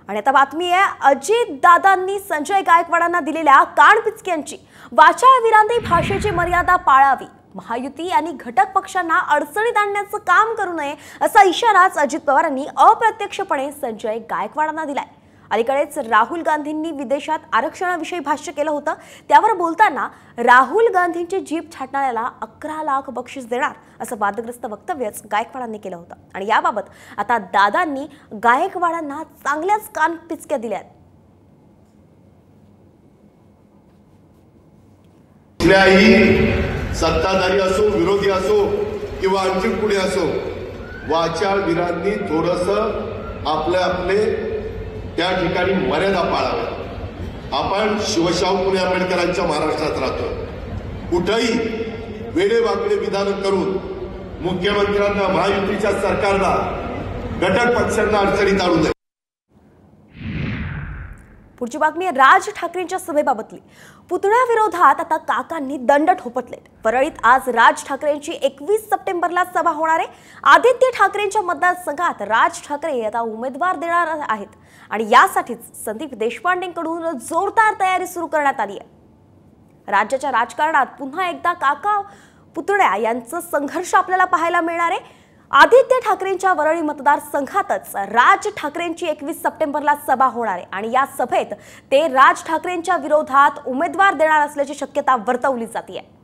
आणि आता बातमी आहे अजित दादांनी संजय गायकवाडांना दिलेल्या कानपिचक्यांची। वाचाळवीरांनी भाषेची मर्यादा पाळावी, महायुती आणि घटक पक्षांना अडचणीत आणण्याचं काम करू नये असा इशाराच अजित पवारांनी अप्रत्यक्षपणे संजय गायकवाडांना दिलाय। अलीकडेच राहुल गांधींनी विदेशात आरक्षणाविषयी भाष्य केलं होतं। त्यावर बोलताना राहुल गांधींची जीप छाटणाऱ्याला 11 लाख बक्षीस देणार असं वादग्रस्त वक्तव्यच गायकवाडांनी केलं होतं। आणि याबाबत आता दादांनी गायकवाडांना चांगल्याच कानपिचक्या दिल्यात। कुठल्याही सत्ताधारी असो, विरोधी असो किंवा आणखी कुणी असो, वाचाळवीरांनी थोडंसं आपले त्या ठिकाणी मर्यादा पाळाव्या। आपण शिवशाहू फुले आंबेडकरांच्या महाराष्ट्रात राहतो। कुठेही वेडेवाकडे विधान करून मुख्यमंत्र्यांना, महायुतीच्या सरकारला, घटक पक्षांना अडचणीत आणू नये। पुढची बातमी राज ठाकरेंच्या सभेबाबतली। पुतळ्याविरोधात आता काकांनी दंड ठोपटलेत। परळीत आज राज ठाकरेंची 21 सप्टेंबरला सभा होणार आहे। आदित्य ठाकरेंच्या मतदारसंघात राज ठाकरे आता उमेदवार देणार आहेत आणि यासाठीच संदीप देशपांडेंकडून जोरदार तयारी सुरू करण्यात आली आहे। राज्याच्या राजकारणात पुन्हा एकदा काका पुतळ्या यांचा संघर्ष आपल्याला पाहायला मिळणार आहे। आदित्य ठाकरेंच्या वरळी मतदारसंघातच राज ठाकरेंची 21 सप्टेंबरला सभा होणार आहे आणि या सभेत ते राज ठाकरेंच्या विरोधात उमेदवार देणार असल्याची शक्यता वर्तवली जाते आहे।